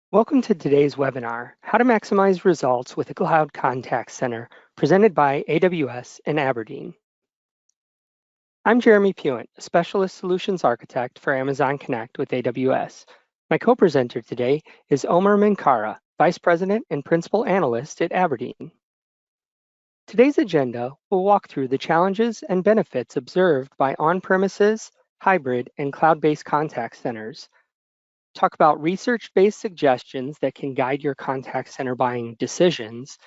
Welcome to today's webinar, How to Maximize Results with a Cloud Contact Center, presented by AWS in Aberdeen. I'm Jeremy Puent, a Specialist Solutions Architect for Amazon Connect with AWS. My co-presenter today is Omer Minkara, Vice President and Principal Analyst at Aberdeen. Today's agenda will walk through the challenges and benefits observed by on-premises, hybrid, and cloud-based contact centers, talk about research-based suggestions that can guide your contact center buying decisions,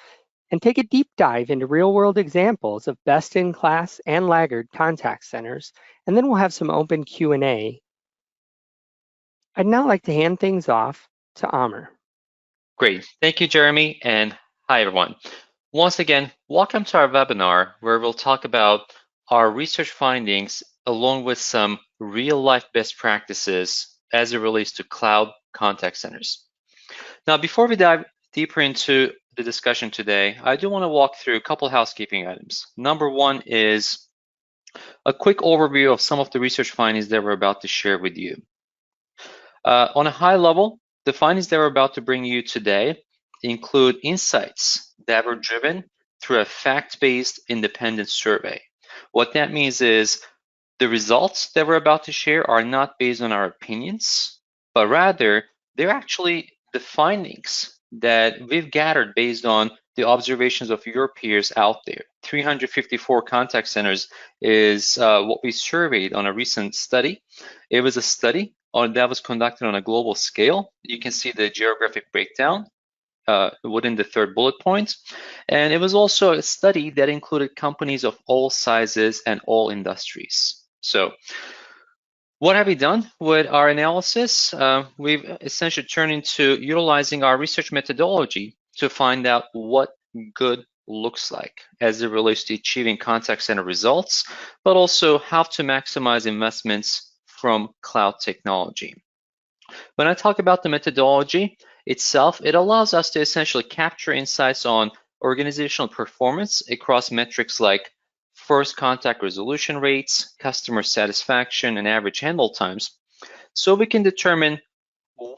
and take a deep dive into real-world examples of best-in-class and laggard contact centers, and then we'll have some open Q&A. I'd now like to hand things off to Omer. Great, thank you, Jeremy, and hi, everyone. Once again, welcome to our webinar where we'll talk about our research findings along with some real-life best practices as it relates to cloud contact centers. Now, before we dive deeper into the discussion today, I do want to walk through a couple housekeeping items. Number one is a quick overview of some of the research findings that we're about to share with you. On a high level, the findings that we're about to bring you today include insights that were driven through a fact-based independent survey. What that means is the results that we're about to share are not based on our opinions, but rather they're actually the findings that we've gathered based on the observations of your peers out there. 354 contact centers is what we surveyed on a recent study. It was a study that was conducted on a global scale. You can see the geographic breakdown within the third bullet point. And it was also a study that included companies of all sizes and all industries. So what have we done with our analysis? We've essentially turned into utilizing our research methodology to find out what good looks like as it relates to achieving contact center results, but also how to maximize investments from cloud technology. When I talk about the methodology itself, it allows us to essentially capture insights on organizational performance across metrics like first contact resolution rates, customer satisfaction, and average handle times, so we can determine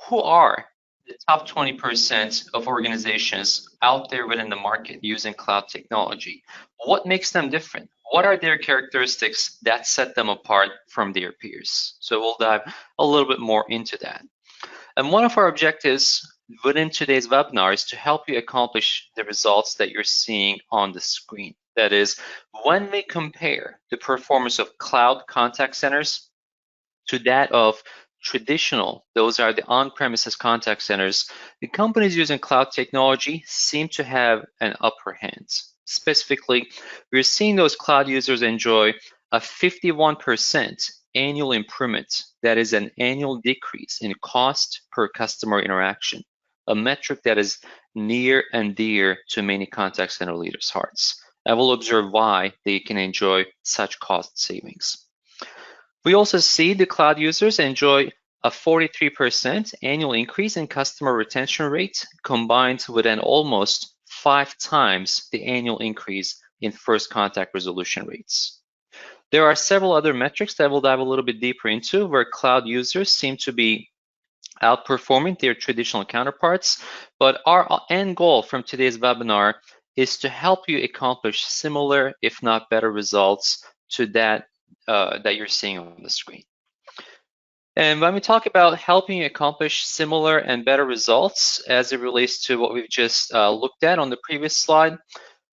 who are the top 20% of organizations out there within the market using cloud technology. What makes them different? What are their characteristics that set them apart from their peers? So we'll dive a little bit more into that. And one of our objectives within today's webinar is to help you accomplish the results that you're seeing on the screen. That is, when we compare the performance of cloud contact centers to that of traditional, those are the on-premises contact centers, the companies using cloud technology seem to have an upper hand. Specifically, we're seeing those cloud users enjoy a 51% annual improvement, that is an annual decrease in cost per customer interaction, a metric that is near and dear to many contact center leaders' hearts. I will observe why they can enjoy such cost savings. We also see the cloud users enjoy a 43% annual increase in customer retention rate, combined with an almost 5 times the annual increase in first contact resolution rates. There are several other metrics that we'll dive a little bit deeper into where cloud users seem to be outperforming their traditional counterparts, but our end goal from today's webinar is to help you accomplish similar, if not better results to that you're seeing on the screen. And when we talk about helping you accomplish similar and better results as it relates to what we've just looked at on the previous slide,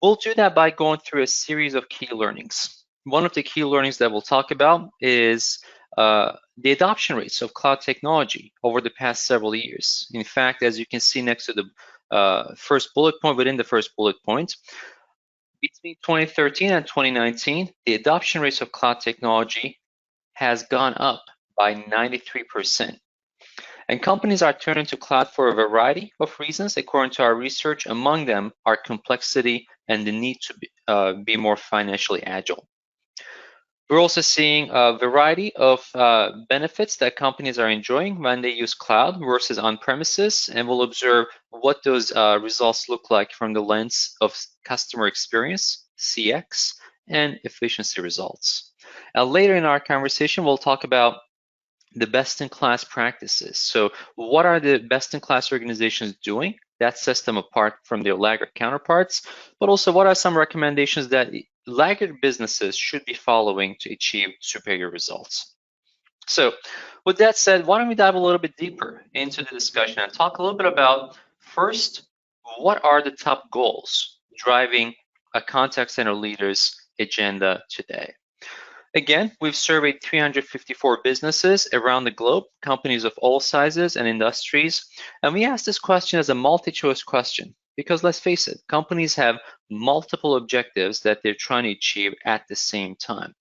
we'll do that by going through a series of key learnings. One of the key learnings that we'll talk about is the adoption rates of cloud technology over the past several years. In fact, as you can see next to the first bullet point, within the first bullet point, between 2013 and 2019, the adoption rates of cloud technology has gone up by 93%. And companies are turning to cloud for a variety of reasons, according to our research. Among them are complexity and the need to be more financially agile. We're also seeing a variety of benefits that companies are enjoying when they use cloud versus on-premises, and we'll observe what those results look like from the lens of customer experience, CX, and efficiency results. Later in our conversation, we'll talk about the best-in-class practices. So what are the best-in-class organizations doing that sets them apart from their laggard counterparts? But also, what are some recommendations that laggard businesses should be following to achieve superior results? So with that said, why don't we dive a little bit deeper into the discussion and talk a little bit about, first, what are the top goals driving a contact center leader's agenda today? Again, we've surveyed 354 businesses around the globe, companies of all sizes and industries, and we asked this question as a multi-choice question because let's face it, companies have multiple objectives that they're trying to achieve at the same time.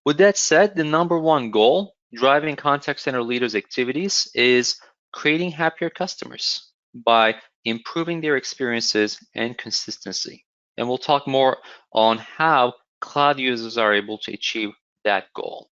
With that said, the number one goal driving contact center leaders' activities is creating happier customers by improving their experiences and consistency. And we'll talk more on how cloud users are able to achieve that goal.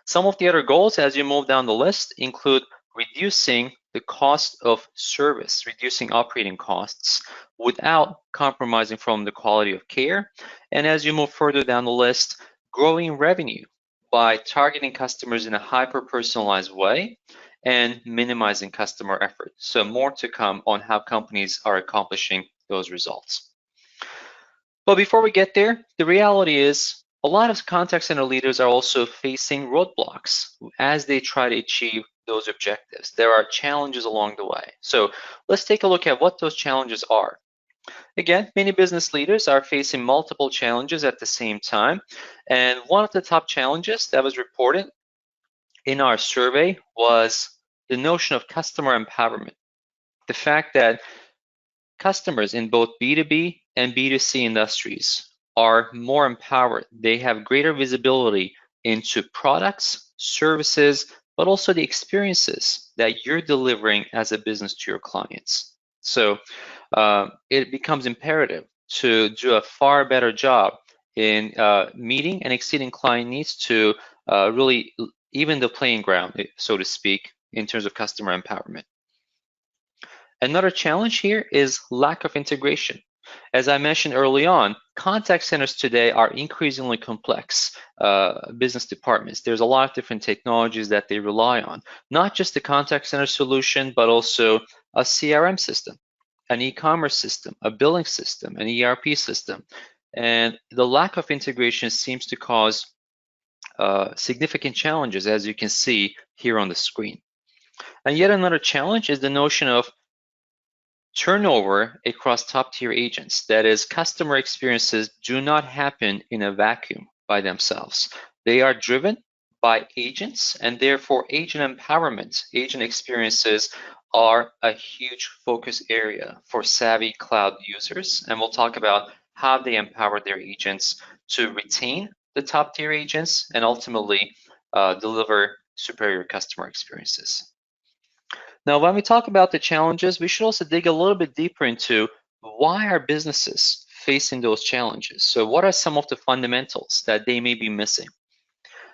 Some of the other goals as you move down the list include reducing the cost of service, reducing operating costs without compromising from the quality of care. And as you move further down the list, growing revenue by targeting customers in a hyper-personalized way and minimizing customer effort. So more to come on how companies are accomplishing those results. But before we get there, the reality is a lot of contact center leaders are also facing roadblocks as they try to achieve those objectives. There are challenges along the way. So let's take a look at what those challenges are. Again, many business leaders are facing multiple challenges at the same time. And one of the top challenges that was reported in our survey was the notion of customer empowerment. The fact that customers in both B2B and B2C industries are more empowered. They have greater visibility into products, services, but also the experiences that you're delivering as a business to your clients. So it becomes imperative to do a far better job in meeting and exceeding client needs to really even the playing ground, so to speak, in terms of customer empowerment. Another challenge here is lack of integration. As I mentioned early on, contact centers today are increasingly complex business departments. There's a lot of different technologies that they rely on, not just the contact center solution, but also a CRM system, an e-commerce system, a billing system, an ERP system. And the lack of integration seems to cause significant challenges, as you can see here on the screen. And yet another challenge is the notion of turnover across top-tier agents. That is, customer experiences do not happen in a vacuum by themselves. They are driven by agents, and therefore agent empowerment, agent experiences are a huge focus area for savvy cloud users. And we'll talk about how they empower their agents to retain the top-tier agents and ultimately deliver superior customer experiences. Now, when we talk about the challenges, we should also dig a little bit deeper into why are businesses facing those challenges? So what are some of the fundamentals that they may be missing?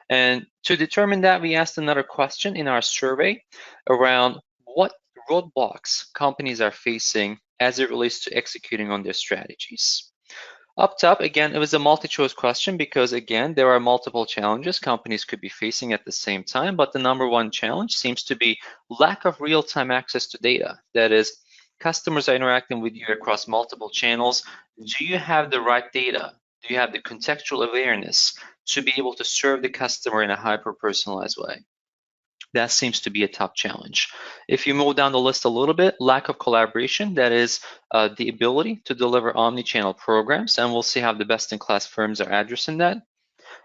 And to determine that, we asked another question in our survey around what roadblocks companies are facing as it relates to executing on their strategies. Up top, again, it was a multi-choice question because, again, there are multiple challenges companies could be facing at the same time, but the number one challenge seems to be lack of real-time access to data. That is, customers are interacting with you across multiple channels. Do you have the right data? Do you have the contextual awareness to be able to serve the customer in a hyper-personalized way? That seems to be a top challenge. If you move down the list a little bit, lack of collaboration, that is the ability to deliver omni-channel programs, and we'll see how the best-in-class firms are addressing that.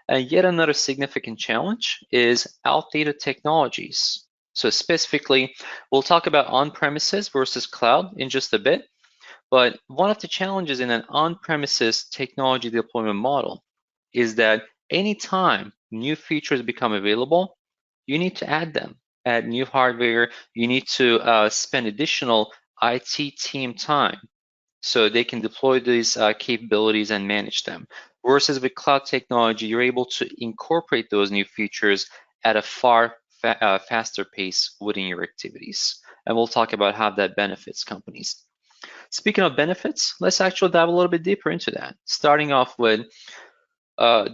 And yet another significant challenge is outdated technologies. So specifically, we'll talk about on-premises versus cloud in just a bit, but one of the challenges in an on-premises technology deployment model is that anytime new features become available, you need to add them, add new hardware. You need to spend additional IT team time so they can deploy these capabilities and manage them. Versus with cloud technology, you're able to incorporate those new features at a far faster pace within your activities. And we'll talk about how that benefits companies. Speaking of benefits, let's actually dive a little bit deeper into that. Starting off with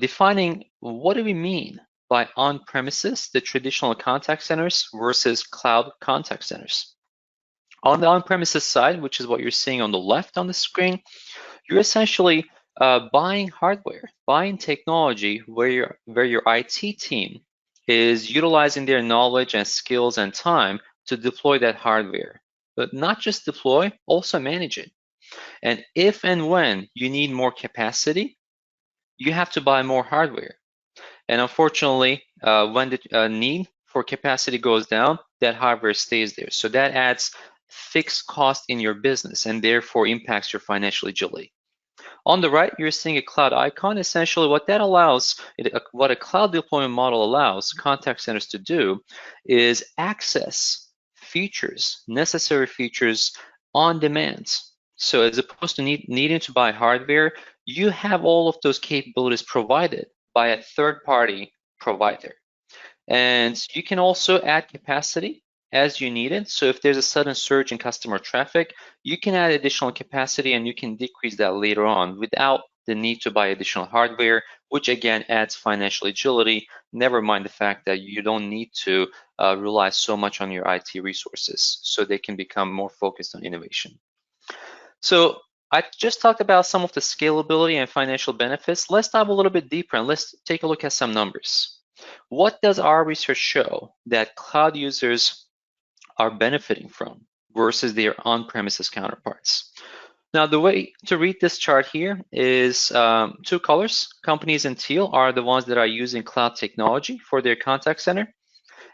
defining what do we mean by on-premises, the traditional contact centers versus cloud contact centers. On the on-premises side, which is what you're seeing on the left on the screen, you're essentially buying hardware, buying technology where your IT team is utilizing their knowledge and skills and time to deploy that hardware. But not just deploy, also manage it. And if and when you need more capacity, you have to buy more hardware. And unfortunately, when the need for capacity goes down, that hardware stays there. So that adds fixed cost in your business and therefore impacts your financial agility. On the right, you're seeing a cloud icon. Essentially, what that allows, what a cloud deployment model allows contact centers to do is access features, necessary features on demand. So as opposed to needing to buy hardware, you have all of those capabilities provided by a third-party provider. And you can also add capacity as you need it. So if there's a sudden surge in customer traffic, you can add additional capacity and you can decrease that later on without the need to buy additional hardware, which again adds financial agility. Never mind the fact that you don't need to rely so much on your IT resources, so they can become more focused on innovation. So I just talked about some of the scalability and financial benefits. Let's dive a little bit deeper and let's take a look at some numbers. What does our research show that cloud users are benefiting from versus their on-premises counterparts? Now, the way to read this chart here is two colors. Companies in teal are the ones that are using cloud technology for their contact center.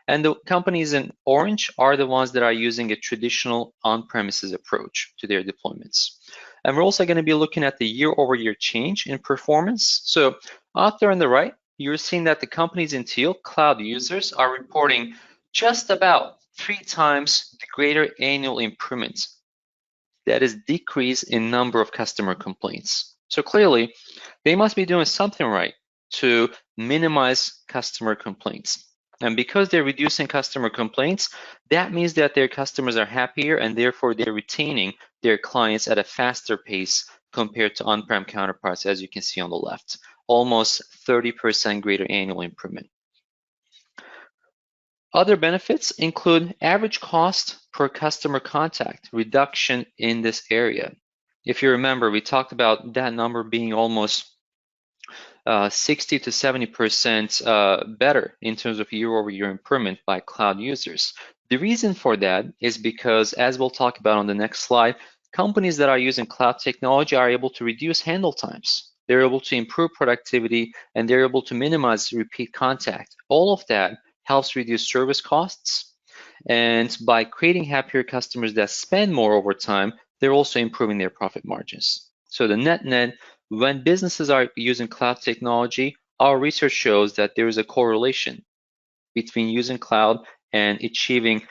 And the companies in orange are the ones that are using a traditional on-premises approach to their deployments. And we're also going to be looking at the year-over-year change in performance. So out there on the right, you're seeing that the companies in teal, cloud users, are reporting just about 3 times the greater annual improvement. That is decrease in number of customer complaints. So clearly, they must be doing something right to minimize customer complaints. And because they're reducing customer complaints, that means that their customers are happier and therefore they're retaining their clients at a faster pace compared to on-prem counterparts, as you can see on the left, almost 30% greater annual improvement. Other benefits include average cost per customer contact, reduction in this area. If you remember, we talked about that number being almost 60 to 70% better in terms of year-over-year improvement by cloud users. The reason for that is because, as we'll talk about on the next slide, companies that are using cloud technology are able to reduce handle times. They're able to improve productivity and they're able to minimize repeat contact. All of that helps reduce service costs. And by creating happier customers that spend more over time, they're also improving their profit margins. So the net-net, when businesses are using cloud technology, our research shows that there is a correlation between using cloud and achieving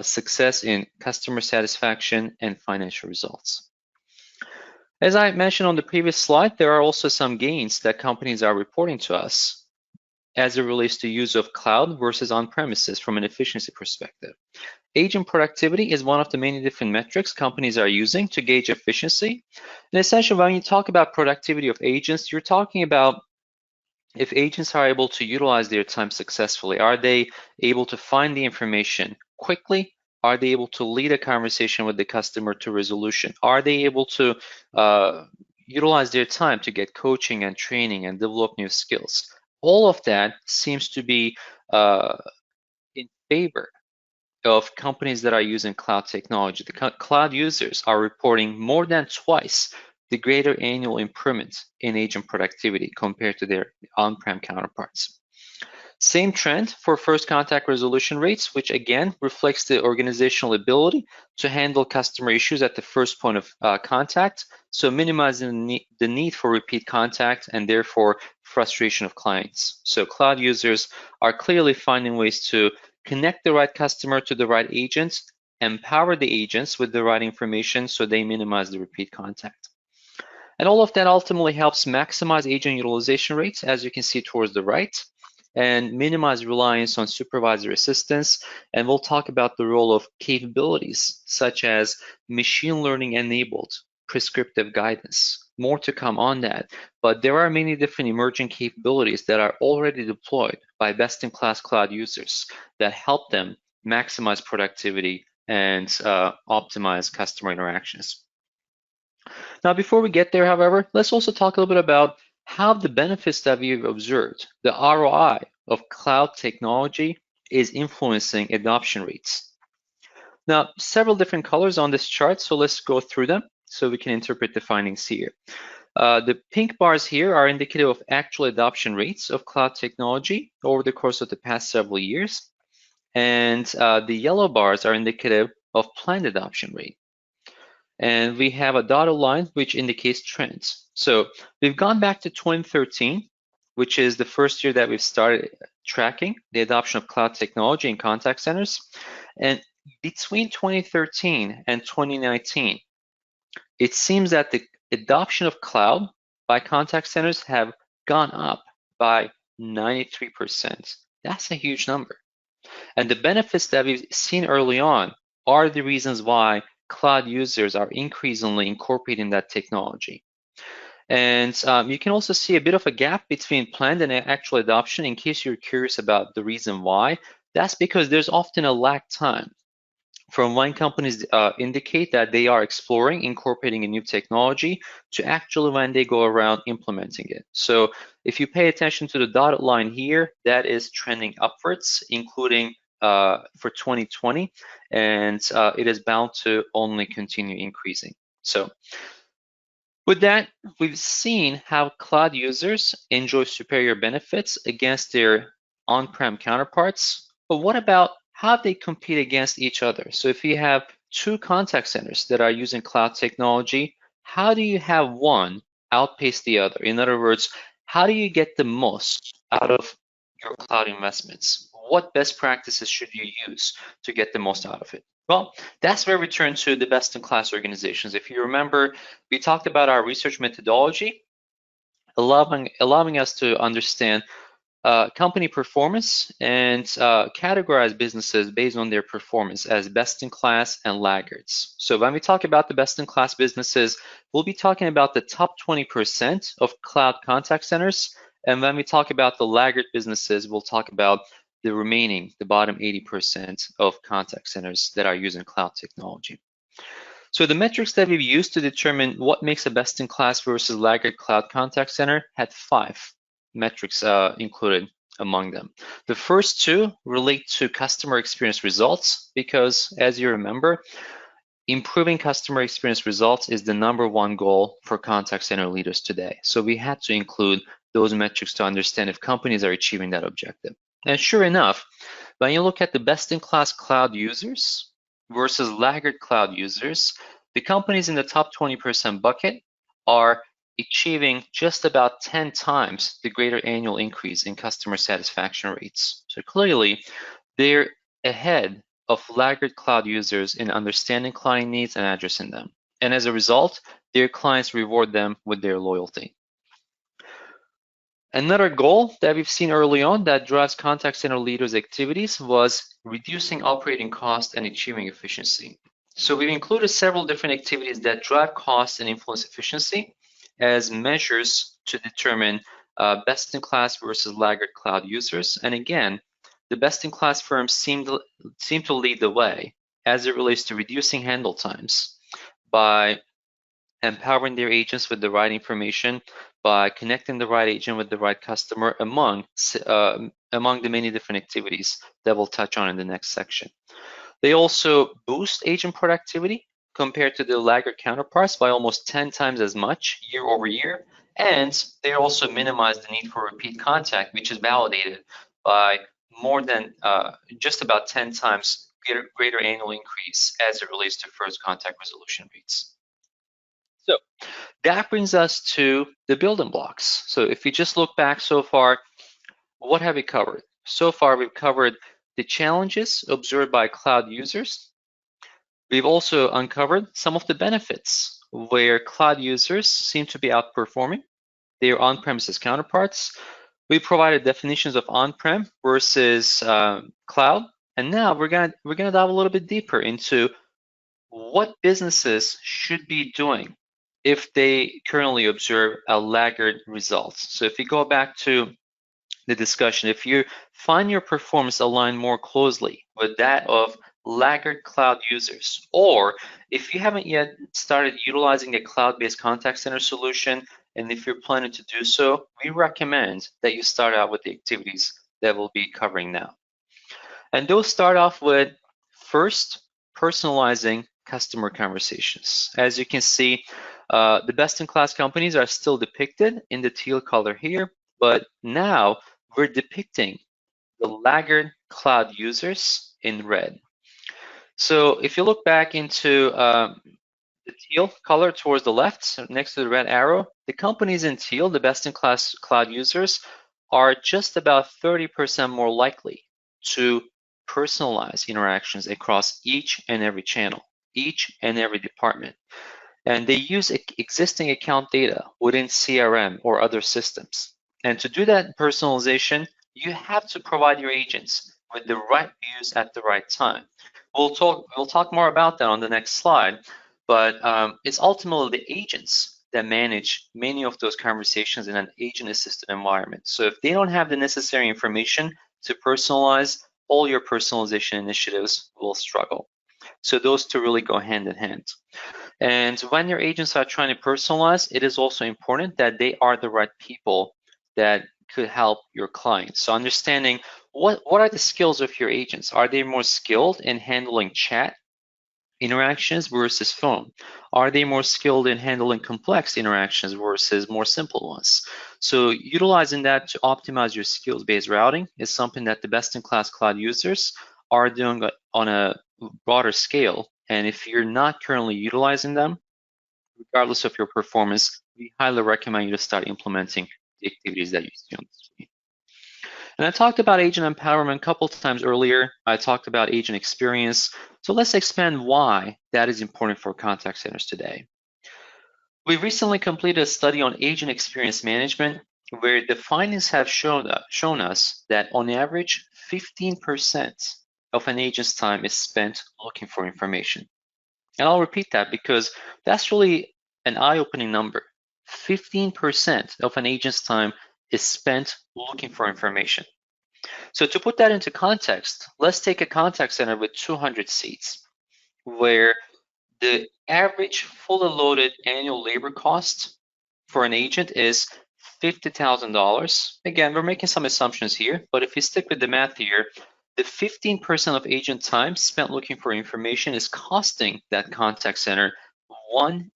success in customer satisfaction and financial results. As I mentioned on the previous slide, there are also some gains that companies are reporting to us as it relates to use of cloud versus on-premises from an efficiency perspective. Agent productivity is one of the many different metrics companies are using to gauge efficiency. And essentially, when you talk about productivity of agents, you're talking about if agents are able to utilize their time successfully. Are they able to find the information quickly? Are they able to lead a conversation with the customer to resolution? Are they able to utilize their time to get coaching and training and develop new skills? All of that seems to be in favor of companies that are using cloud technology. The cloud users are reporting more than twice the greater annual improvement in agent productivity compared to their on-prem counterparts. Same trend for first contact resolution rates, which again reflects the organizational ability to handle customer issues at the first point of contact, so minimizing the need for repeat contact and therefore frustration of clients. So cloud users are clearly finding ways to connect the right customer to the right agents, empower the agents with the right information so they minimize the repeat contact. And all of that ultimately helps maximize agent utilization rates, as you can see towards the right, and minimize reliance on supervisor assistance. And we'll talk about the role of capabilities such as machine learning enabled prescriptive guidance, more to come on that. But there are many different emerging capabilities that are already deployed by best-in-class cloud users that help them maximize productivity and optimize customer interactions. Now, before we get there, however, let's also talk a little bit about how the benefits that we've observed, the ROI of cloud technology, is influencing adoption rates. Now, several different colors on this chart, so let's go through them so we can interpret the findings here. The pink bars here are indicative of actual adoption rates of cloud technology over the course of the past several years, and the yellow bars are indicative of planned adoption rate. And we have a dotted line which indicates trends. So we've gone back to 2013, which is the first year that we've started tracking the adoption of cloud technology in contact centers. And between 2013 and 2019, it seems that the adoption of cloud by contact centers have gone up by 93%. That's a huge number. And the benefits that we've seen early on are the reasons why cloud users are increasingly incorporating that technology. And you can also see a bit of a gap between planned and actual adoption. In case you're curious about the reason why, that's because there's often a lag time from when companies indicate that they are exploring incorporating a new technology to actually when they go around implementing it. So if you pay attention to the dotted line here, that is trending upwards, including for 2020, and it is bound to only continue increasing. So with that, we've seen how cloud users enjoy superior benefits against their on-prem counterparts, but what about how they compete against each other? So if you have two contact centers that are using cloud technology, how do you have one outpace the other? In other words, how do you get the most out of your cloud investments? What best practices should you use to get the most out of it? Well, that's where we turn to the best-in-class organizations. If you remember, we talked about our research methodology, allowing us to understand company performance and categorize businesses based on their performance as best-in-class and laggards. So when we talk about the best-in-class businesses, we'll be talking about the top 20% of cloud contact centers. And when we talk about the laggard businesses, we'll talk about the remaining, the bottom 80% of contact centers that are using cloud technology. So the metrics that we've used to determine what makes a best-in-class versus laggard cloud contact center had 5 metrics included among them. The first 2 relate to customer experience results because, as you remember, improving customer experience results is the #1 goal for contact center leaders today. So we had to include those metrics to understand if companies are achieving that objective. And sure enough, when you look at the best-in-class cloud users versus laggard cloud users, the companies in the top 20% bucket are achieving just about 10 times the greater annual increase in customer satisfaction rates. So clearly, they're ahead of laggard cloud users in understanding client needs and addressing them. And as a result, their clients reward them with their loyalty. Another goal that we've seen early on that drives contact center leaders' activities was reducing operating costs and achieving efficiency. So we've included several different activities that drive costs and influence efficiency as measures to determine best-in-class versus laggard cloud users. And again, the best-in-class firms seem to lead the way as it relates to reducing handle times by empowering their agents with the right information, by connecting the right agent with the right customer, among the many different activities that we'll touch on in the next section. They also boost agent productivity compared to the laggard counterparts by almost 10 times as much year over year, and they also minimize the need for repeat contact, which is validated by more than just about 10 times greater annual increase as it relates to first contact resolution rates. So that brings us to the building blocks. So if you just look back so far, what have we covered? So far, we've covered the challenges observed by cloud users. We've also uncovered some of the benefits where cloud users seem to be outperforming their on-premises counterparts. We provided definitions of on-prem versus cloud, and now we're gonna dive a little bit deeper into what businesses should be doing if they currently observe a laggard results. So if you go back to the discussion, if you find your performance aligned more closely with that of laggard cloud users, or if you haven't yet started utilizing a cloud-based contact center solution, and if you're planning to do so, we recommend that you start out with the activities that we'll be covering now. And those start off with first, personalizing customer conversations. As you can see, the best-in-class companies are still depicted in the teal color here, but now we're depicting the laggard cloud users in red. So if you look back into the teal color towards the left, so next to the red arrow, the companies in teal, the best-in-class cloud users, are just about 30% more likely to personalize interactions across each and every channel, each and every department. And they use existing account data within CRM or other systems. And to do that personalization, you have to provide your agents with the right views at the right time. We'll talk more about that on the next slide, but it's ultimately the agents that manage many of those conversations in an agent-assisted environment. So if they don't have the necessary information to personalize, all your personalization initiatives will struggle. So those two really go hand in hand. And when your agents are trying to personalize, it is also important that they are the right people that could help your clients. So understanding what are the skills of your agents? Are they more skilled in handling chat interactions versus phone? Are they more skilled in handling complex interactions versus more simple ones? So utilizing that to optimize your skills-based routing is something that the best-in-class cloud users are doing on a broader scale. And if you're not currently utilizing them, regardless of your performance, we highly recommend you to start implementing the activities that you see on the screen. And I talked about agent empowerment a couple times earlier. I talked about agent experience. So let's expand why that is important for contact centers today. We recently completed a study on agent experience management where the findings have shown us that on average, 15% of an agent's time is spent looking for information. And I'll repeat that because that's really an eye-opening number. 15% of an agent's time is spent looking for information. So to put that into context, let's take a contact center with 200 seats where the average fully loaded annual labor cost for an agent is $50,000. Again, we're making some assumptions here, but if you stick with the math here, the 15% of agent time spent looking for information is costing that contact center $1.5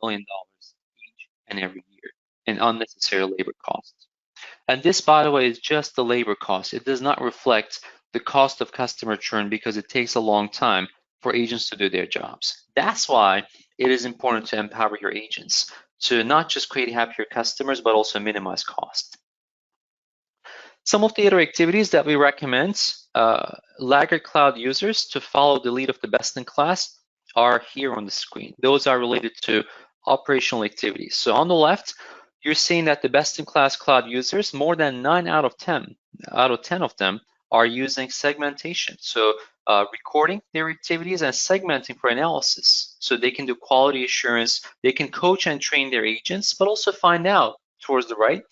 million each and every year in unnecessary labor costs. And this, by the way, is just the labor cost. It does not reflect the cost of customer churn because it takes a long time for agents to do their jobs. That's why it is important to empower your agents to not just create happier customers, but also minimize cost. Some of the other activities that we recommend laggard cloud users to follow the lead of the best-in-class are here on the screen. Those are related to operational activities. So on the left, you're seeing that the best-in-class cloud users, more than 9 out of 10 of them are using segmentation. So recording their activities and segmenting for analysis. So they can do quality assurance, they can coach and train their agents, but also find out towards the right,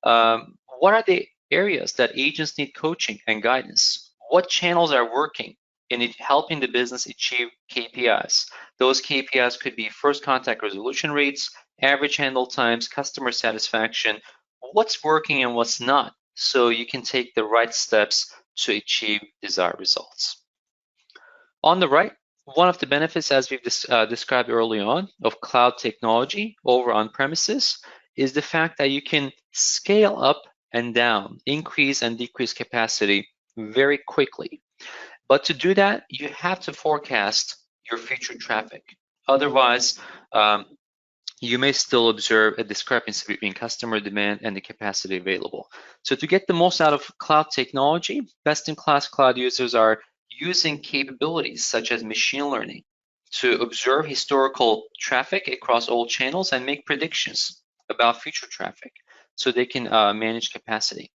what are the areas that agents need coaching and guidance? What channels are working in helping the business achieve KPIs? Those KPIs could be first contact resolution rates, average handle times, customer satisfaction, what's working and what's not, so you can take the right steps to achieve desired results. On the right, one of the benefits, as we've described early on, of cloud technology over on-premises is the fact that you can scale up and down, increase and decrease capacity very quickly. But to do that, you have to forecast your future traffic. Otherwise, you may still observe a discrepancy between customer demand and the capacity available. So to get the most out of cloud technology, best-in-class cloud users are using capabilities such as machine learning to observe historical traffic across all channels and make predictions about future traffic so they can manage capacity.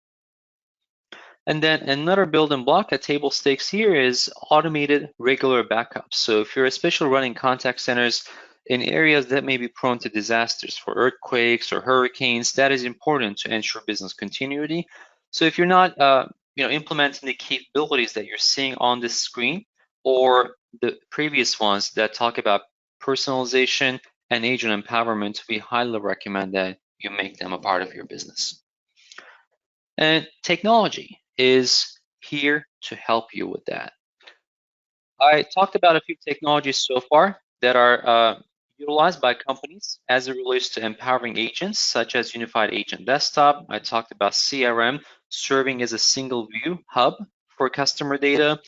And then another building block at table stakes here is automated regular backups. So if you're especially running contact centers in areas that may be prone to disasters for earthquakes or hurricanes. That is important to ensure business continuity. So if you're not implementing the capabilities that you're seeing on this screen or the previous ones that talk about personalization and agent empowerment, we highly recommend that you make them a part of your business. And technology is here to help you with that. I talked about a few technologies so far that are utilized by companies as it relates to empowering agents, such as Unified Agent Desktop. I talked about CRM serving as a single view hub for customer data.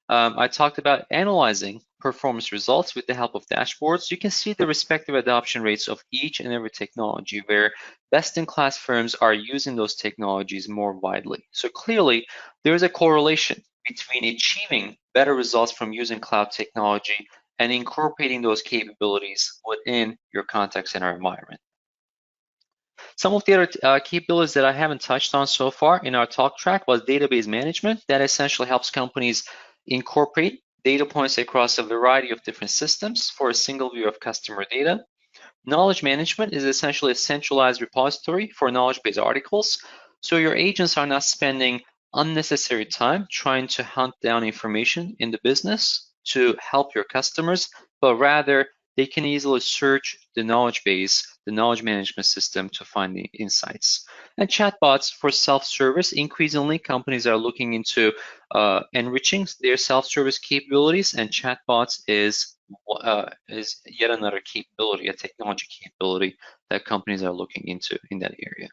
I talked about analyzing performance results with the help of dashboards. You can see the respective adoption rates of each and every technology, where best-in-class firms are using those technologies more widely. So clearly, there is a correlation between achieving better results from using cloud technology and incorporating those capabilities within your contact center environment. Some of the other capabilities that I haven't touched on so far in our talk track was database management. That essentially helps companies incorporate data points across a variety of different systems for a single view of customer data. Knowledge management is essentially a centralized repository for knowledge-based articles, so your agents are not spending unnecessary time trying to hunt down information in the business to help your customers, but rather they can easily search the knowledge base, the knowledge management system to find the insights. And chatbots for self-service, increasingly companies are looking into enriching their self-service capabilities, and chatbots is yet another capability, a technology capability that companies are looking into in that area.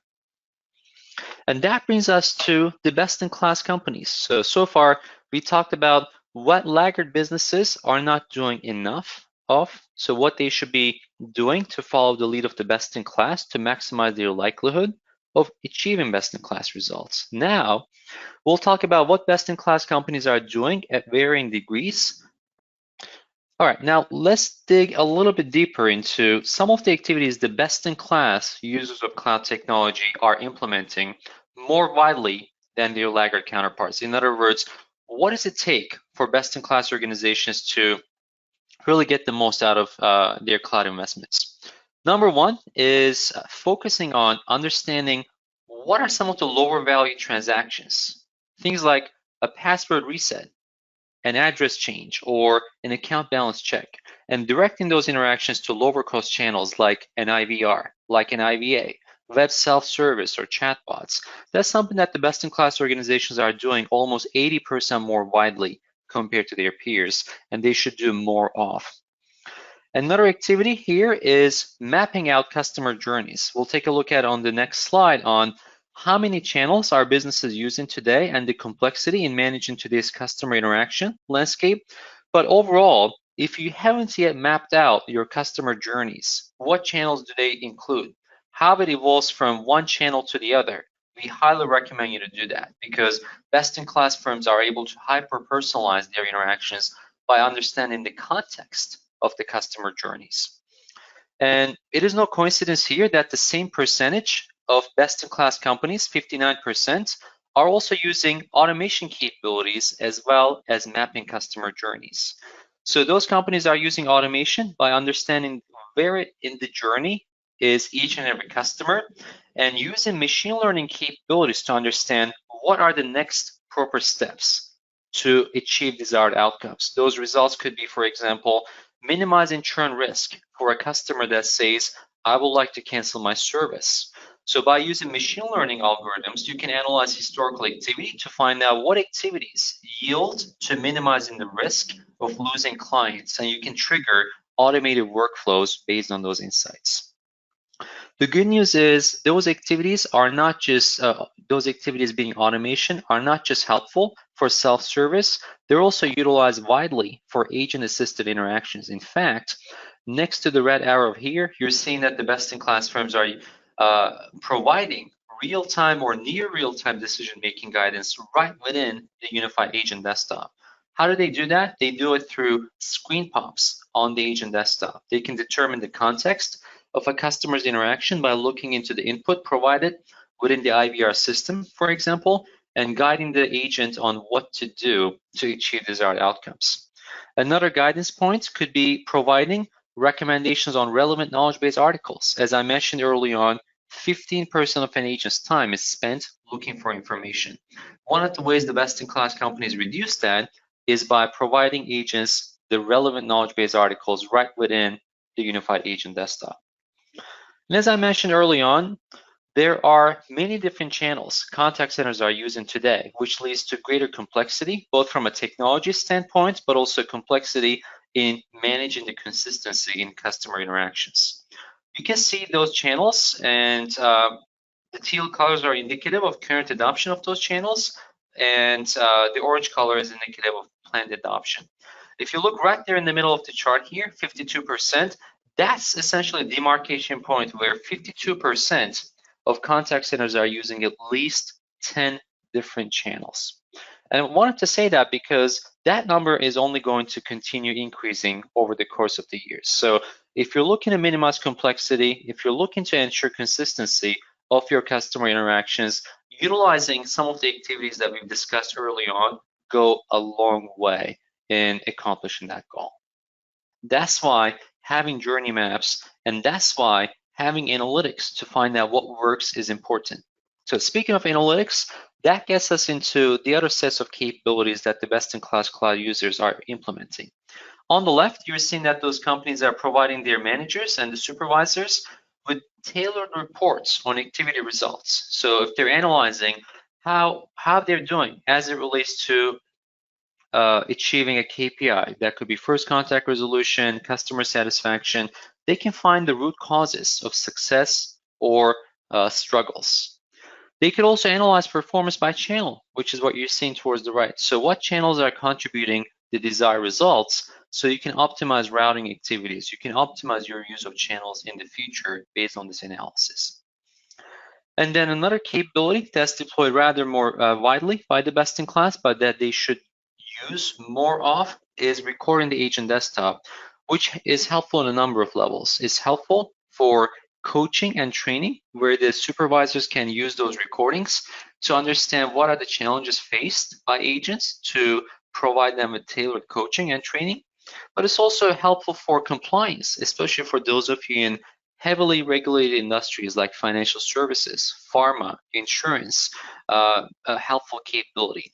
And that brings us to the best-in-class companies. So far, we talked about what laggard businesses are not doing enough of, so what they should be doing to follow the lead of the best-in-class to maximize their likelihood of achieving best-in-class results. Now, we'll talk about what best-in-class companies are doing at varying degrees. All right, now let's dig a little bit deeper into some of the activities the best-in-class users of cloud technology are implementing more widely than their laggard counterparts. In other words, what does it take for best-in-class organizations to really get the most out of their cloud investments? Number one is focusing on understanding what are some of the lower value transactions. Things like a password reset, an address change, or an account balance check, and directing those interactions to lower cost channels like an IVR, like an IVA, web self-service, or chatbots. That's something that the best-in-class organizations are doing almost 80% more widely compared to their peers, and they should do more of. Another activity here is mapping out customer journeys. We'll take a look at on the next slide on how many channels are businesses using today and the complexity in managing today's customer interaction landscape. But overall, if you haven't yet mapped out your customer journeys, what channels do they include? How it evolves from one channel to the other? We highly recommend you to do that because best-in-class firms are able to hyper-personalize their interactions by understanding the context of the customer journeys. And it is no coincidence here that the same percentage of best-in-class companies, 59%, are also using automation capabilities as well as mapping customer journeys. So those companies are using automation by understanding where in the journey is each and every customer and using machine learning capabilities to understand what are the next proper steps to achieve desired outcomes. Those results could be, for example, minimizing churn risk for a customer that says, I would like to cancel my service. So by using machine learning algorithms, you can analyze historical activity to find out what activities yield to minimizing the risk of losing clients, and you can trigger automated workflows based on those insights. The good news is those activities are not just, those activities being automation are not just helpful for self-service, they're also utilized widely for agent-assisted interactions. In fact, next to the red arrow here, you're seeing that the best-in-class firms are providing real-time or near real-time decision-making guidance right within the Unified Agent Desktop. How do they do that? They do it through screen pops on the agent desktop. They can determine the context of a customer's interaction by looking into the input provided within the IVR system, for example, and guiding the agent on what to do to achieve desired outcomes. Another guidance point could be providing recommendations on relevant knowledge base articles. As I mentioned early on, 15% of an agent's time is spent looking for information. One of the ways the best-in-class companies reduce that is by providing agents the relevant knowledge base articles right within the unified agent desktop. And as I mentioned early on, there are many different channels contact centers are using today, which leads to greater complexity, both from a technology standpoint, but also complexity in managing the consistency in customer interactions. You can see those channels, and the teal colors are indicative of current adoption of those channels, and the orange color is indicative of planned adoption. If you look right there in the middle of the chart here, 52%, that's essentially a demarcation point where 52% of contact centers are using at least 10 different channels. And I wanted to say that because that number is only going to continue increasing over the course of the years. So if you're looking to minimize complexity, if you're looking to ensure consistency of your customer interactions, utilizing some of the activities that we've discussed early on go a long way in accomplishing that goal. That's why having journey maps, and that's why having analytics to find out what works is important. So speaking of analytics, that gets us into the other sets of capabilities that the best-in-class cloud users are implementing. On the left, you're seeing that those companies are providing their managers and the supervisors with tailored reports on activity results. So if they're analyzing how they're doing as it relates to achieving a KPI, that could be first contact resolution, customer satisfaction, they can find the root causes of success or struggles. They could also analyze performance by channel, which is what you're seeing towards the right. So what channels are contributing the desired results, so you can optimize routing activities. You can optimize your use of channels in the future based on this analysis. And then another capability that's deployed rather more widely by the best-in-class, but that they should use more of, is recording the agent desktop, which is helpful on a number of levels. It's helpful for coaching and training, where the supervisors can use those recordings to understand what are the challenges faced by agents to provide them with tailored coaching and training. But it's also helpful for compliance, especially for those of you in heavily regulated industries like financial services, pharma, insurance, a helpful capability.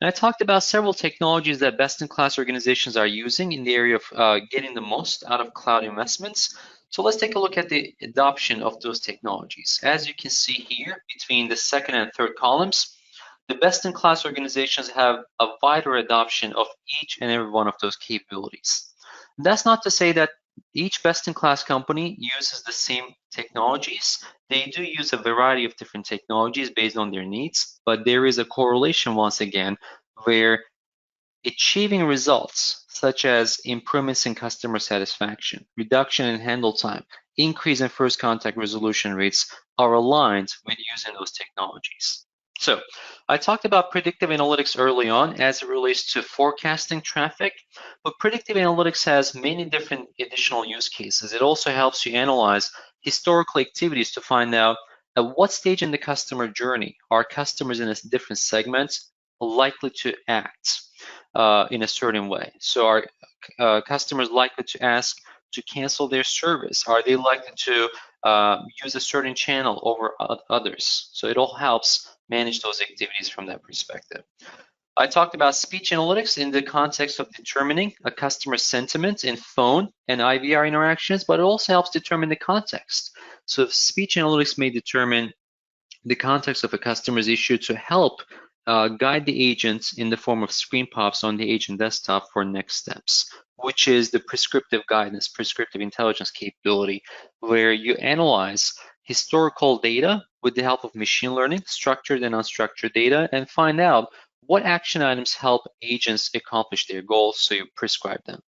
And I talked about several technologies that best-in-class organizations are using in the area of getting the most out of cloud investments. So let's take a look at the adoption of those technologies. As you can see here, between the second and third columns, the best-in-class organizations have a wider adoption of each and every one of those capabilities. That's not to say that each best-in-class company uses the same technologies. They do use a variety of different technologies based on their needs, but there is a correlation once again where achieving results such as improvements in customer satisfaction, reduction in handle time, increase in first contact resolution rates are aligned with using those technologies. So I talked about predictive analytics early on as it relates to forecasting traffic, but predictive analytics has many different additional use cases. It also helps you analyze historical activities to find out at what stage in the customer journey are customers in a different segments likely to act in a certain way. So are customers likely to ask to cancel their service? Are they likely to use a certain channel over others? So it all helps manage those activities from that perspective. I talked about speech analytics in the context of determining a customer's sentiment in phone and IVR interactions, but it also helps determine the context. So speech analytics may determine the context of a customer's issue to help guide the agents in the form of screen pops on the agent desktop for next steps, which is the prescriptive guidance, prescriptive intelligence capability, where you analyze historical data with the help of machine learning, structured and unstructured data, and find out what action items help agents accomplish their goals, so you prescribe them.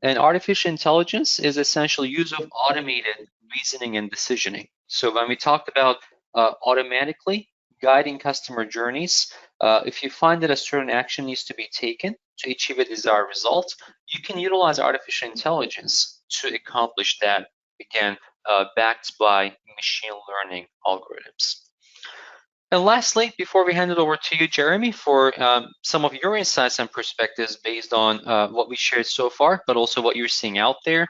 And artificial intelligence is essentially use of automated reasoning and decisioning. So when we talked about automatically guiding customer journeys, if you find that a certain action needs to be taken to achieve a desired result, you can utilize artificial intelligence to accomplish that, again, backed by machine learning algorithms. And lastly, before we hand it over to you, Jeremy, for some of your insights and perspectives based on what we shared so far, but also what you're seeing out there,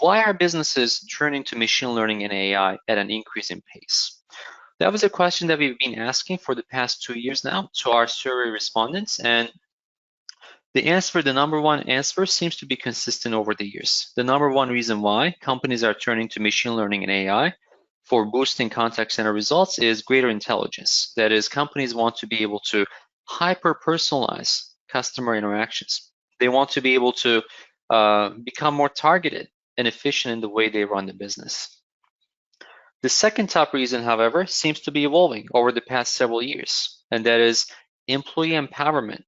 why are businesses turning to machine learning and AI at an increasing pace? That was a question that we've been asking for the past 2 years now to our survey respondents, and the number one answer seems to be consistent over the years. The number one reason why companies are turning to machine learning and AI for boosting contact center results is greater intelligence. That is, companies want to be able to hyper-personalize customer interactions. They want to be able to become more targeted and efficient in the way they run the business. The second top reason, however, seems to be evolving over the past several years, and that is employee empowerment.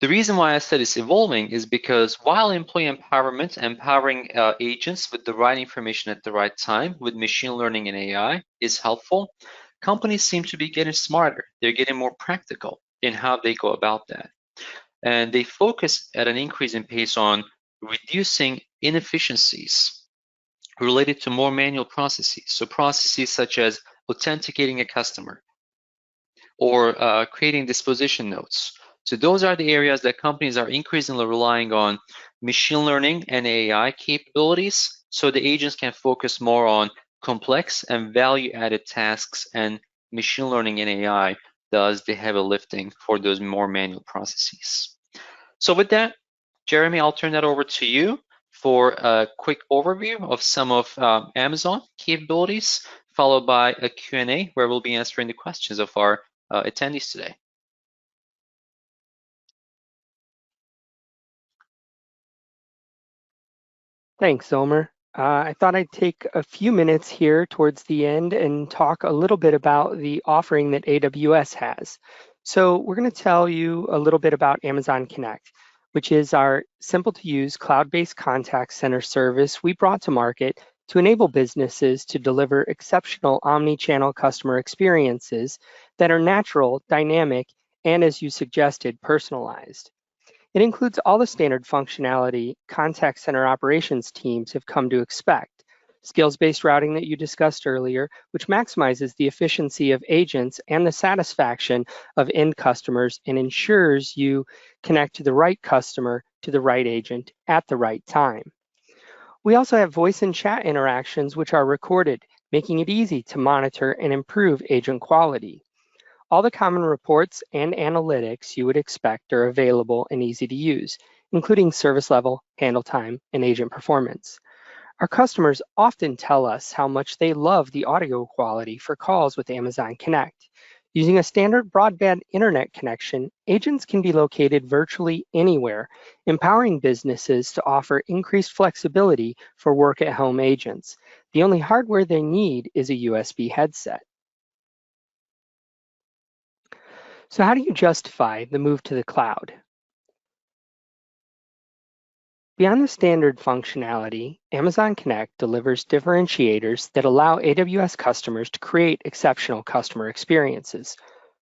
The reason why I said it's evolving is because while employee empowerment, empowering agents with the right information at the right time with machine learning and AI is helpful, companies seem to be getting smarter. They're getting more practical in how they go about that. And they focus at an increasing pace on reducing inefficiencies related to more manual processes. So processes such as authenticating a customer or creating disposition notes. So those are the areas that companies are increasingly relying on machine learning and AI capabilities so the agents can focus more on complex and value-added tasks, and machine learning and AI does the heavy lifting for those more manual processes. So with that, Jeremy, I'll turn that over to you for a quick overview of some of Amazon capabilities, followed by a Q&A where we'll be answering the questions of our attendees today. Thanks, Omer. I thought I'd take a few minutes here towards the end and talk a little bit about the offering that AWS has. So we're going to tell you a little bit about Amazon Connect, which is our simple-to-use cloud-based contact center service we brought to market to enable businesses to deliver exceptional omni-channel customer experiences that are natural, dynamic, and, as you suggested, personalized. It includes all the standard functionality contact center operations teams have come to expect. Skills-based routing that you discussed earlier, which maximizes the efficiency of agents and the satisfaction of end customers and ensures you connect to the right customer to the right agent at the right time. We also have voice and chat interactions which are recorded, making it easy to monitor and improve agent quality. All the common reports and analytics you would expect are available and easy to use, including service level, handle time, and agent performance. Our customers often tell us how much they love the audio quality for calls with Amazon Connect. Using a standard broadband internet connection, agents can be located virtually anywhere, empowering businesses to offer increased flexibility for work-at-home agents. The only hardware they need is a USB headset. So how do you justify the move to the cloud? Beyond the standard functionality, Amazon Connect delivers differentiators that allow AWS customers to create exceptional customer experiences.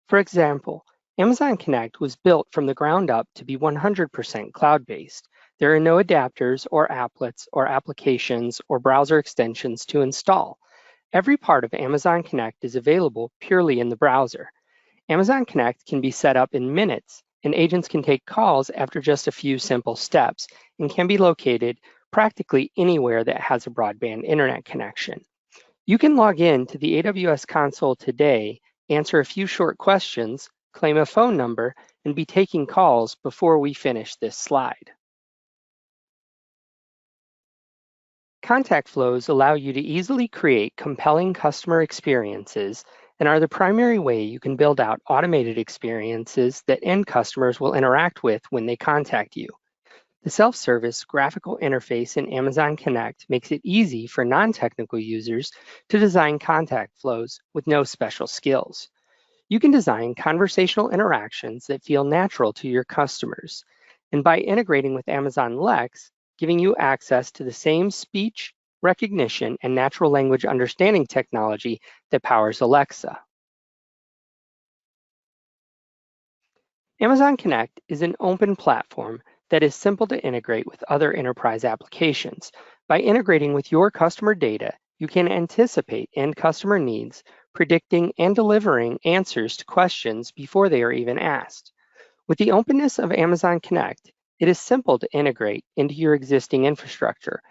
For example, Amazon Connect was built from the ground up to be 100% cloud-based. There are no adapters or applets or applications or browser extensions to install. Every part of Amazon Connect is available purely in the browser. Amazon Connect can be set up in minutes, and agents can take calls after just a few simple steps and can be located practically anywhere that has a broadband internet connection. You can log in to the AWS console today, answer a few short questions, claim a phone number, and be taking calls before we finish this slide. Contact flows allow you to easily create compelling customer experiences and are the primary way you can build out automated experiences that end customers will interact with when they contact you. The self-service graphical interface in Amazon Connect makes it easy for non-technical users to design contact flows with no special skills. You can design conversational interactions that feel natural to your customers. And by integrating with Amazon Lex, giving you access to the same speech recognition and natural language understanding technology that powers Alexa. Amazon Connect is an open platform that is simple to integrate with other enterprise applications. By integrating with your customer data, you can anticipate end customer needs, predicting, and delivering answers to questions before they are even asked. With the openness of Amazon Connect, it is simple to integrate into your existing infrastructure,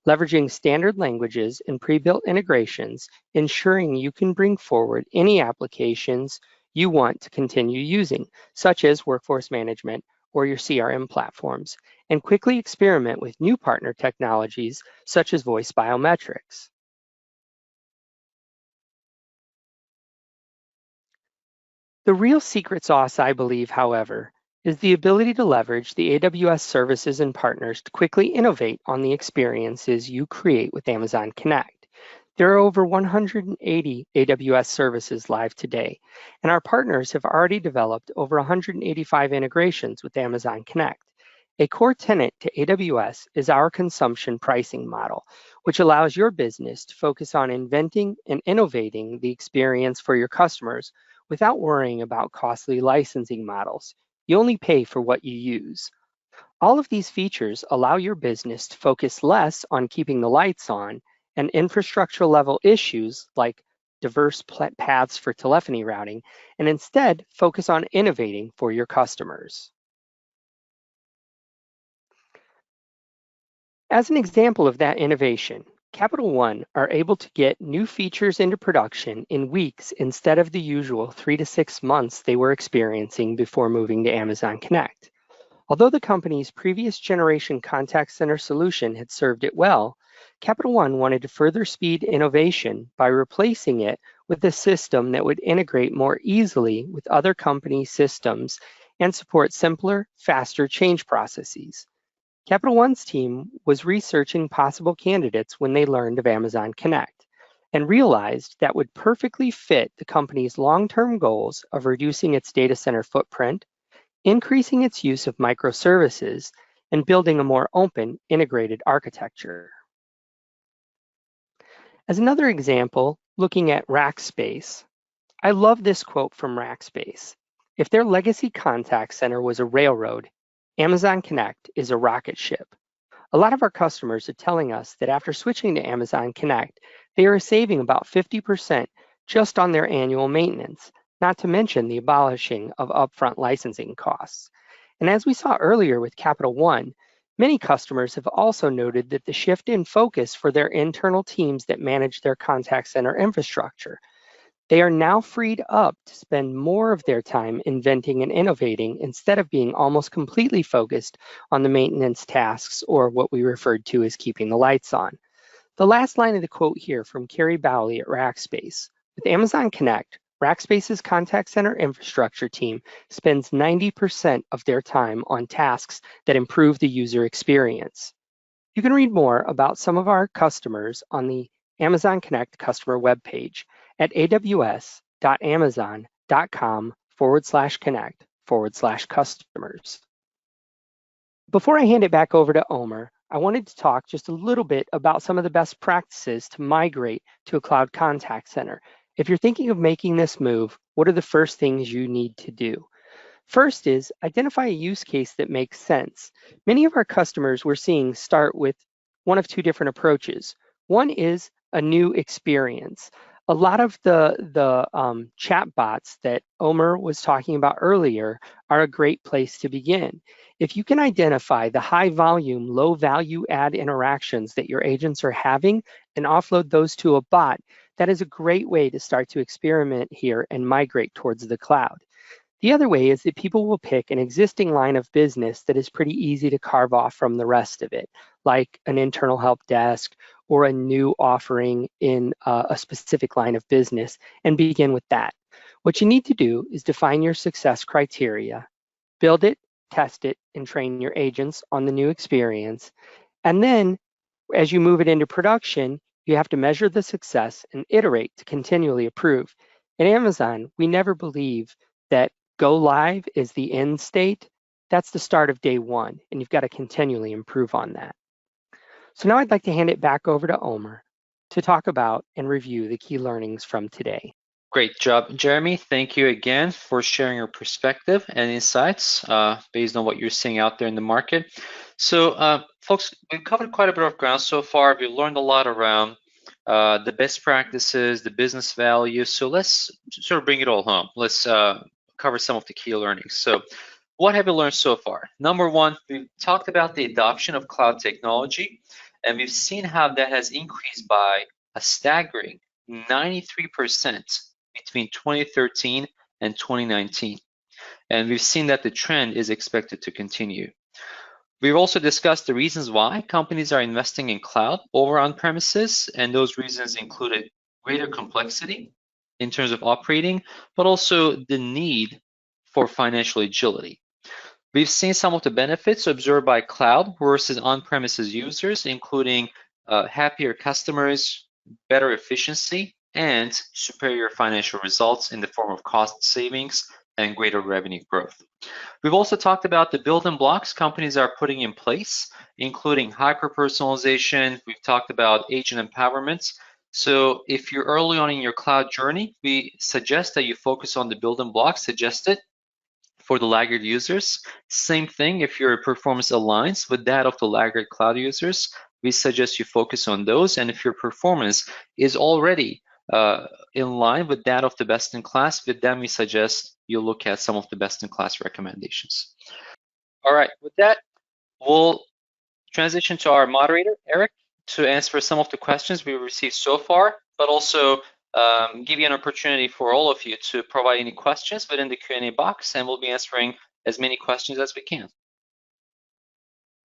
leveraging standard languages and pre-built integrations, ensuring you can bring forward any applications you want to continue using, such as workforce management or your CRM platforms, and quickly experiment with new partner technologies such as voice biometrics. The real secret sauce, I believe, however, is the ability to leverage the AWS services and partners to quickly innovate on the experiences you create with Amazon Connect. There are over 180 AWS services live today, and our partners have already developed over 185 integrations with Amazon Connect. A core tenet to AWS is our consumption pricing model, which allows your business to focus on inventing and innovating the experience for your customers without worrying about costly licensing models. You only pay for what you use. All of these features allow your business to focus less on keeping the lights on and infrastructure level issues like diverse paths for telephony routing, and instead focus on innovating for your customers. As an example of that innovation, Capital One are able to get new features into production in weeks instead of the usual 3 to 6 months they were experiencing before moving to Amazon Connect. Although the company's previous generation contact center solution had served it well, Capital One wanted to further speed innovation by replacing it with a system that would integrate more easily with other company systems and support simpler, faster change processes. Capital One's team was researching possible candidates when they learned of Amazon Connect and realized that would perfectly fit the company's long-term goals of reducing its data center footprint, increasing its use of microservices, and building a more open, integrated architecture. As another example, looking at Rackspace, I love this quote from Rackspace. If their legacy contact center was a railroad, Amazon Connect is a rocket ship. A lot of our customers are telling us that after switching to Amazon Connect, they are saving about 50% just on their annual maintenance, not to mention the abolishing of upfront licensing costs. And as we saw earlier with Capital One, many customers have also noted that the shift in focus for their internal teams that manage their contact center infrastructure. They are now freed up to spend more of their time inventing and innovating instead of being almost completely focused on the maintenance tasks or what we referred to as keeping the lights on. The last line of the quote here from Carrie Bowley at Rackspace. With Amazon Connect, Rackspace's contact center infrastructure team spends 90% of their time on tasks that improve the user experience. You can read more about some of our customers on the Amazon Connect customer webpage at aws.amazon.com/connect/customers. Before I hand it back over to Omer, I wanted to talk just a little bit about some of the best practices to migrate to a cloud contact center. If you're thinking of making this move, what are the first things you need to do? First is identify a use case that makes sense. Many of our customers we're seeing start with one of two different approaches. One is a new experience. A lot of the chat bots that Omer was talking about earlier are a great place to begin. If you can identify the high volume, low value add interactions that your agents are having and offload those to a bot, that is a great way to start to experiment here and migrate towards the cloud. The other way is that people will pick an existing line of business that is pretty easy to carve off from the rest of it, like an internal help desk or a new offering in a specific line of business, and begin with that. What you need to do is define your success criteria, build it, test it, and train your agents on the new experience. And then as you move it into production, you have to measure the success and iterate to continually improve. At Amazon, we never believe that go live is the end state. That's the start of day one, and you've got to continually improve on that. So now I'd like to hand it back over to Omer to talk about and review the key learnings from today. Great job, Jeremy. Thank you again for sharing your perspective and insights based on what you're seeing out there in the market. So folks, we've covered quite a bit of ground so far. We've learned a lot around the best practices, the business value. So let's sort of bring it all home. Let's cover some of the key learnings. So what have we learned so far? Number one, we've talked about the adoption of cloud technology, and we've seen how that has increased by a staggering 93% between 2013 and 2019. And we've seen that the trend is expected to continue. We've also discussed the reasons why companies are investing in cloud over on-premises, and those reasons included greater complexity in terms of operating, but also the need for financial agility. We've seen some of the benefits observed by cloud versus on-premises users, including happier customers, better efficiency, and superior financial results in the form of cost savings and greater revenue growth. We've also talked about the building blocks companies are putting in place, including hyper-personalization. We've talked about agent empowerment. So if you're early on in your cloud journey, we suggest that you focus on the building blocks suggested for the laggard users. Same thing if your performance aligns with that of the laggard cloud users, we suggest you focus on those. And if your performance is already in line with that of the best in class, with them we suggest you look at some of the best in class recommendations. All right, with that, we'll transition to our moderator, Eric, to answer some of the questions we received so far, but also give you an opportunity for all of you to provide any questions within the Q&A box, and we'll be answering as many questions as we can.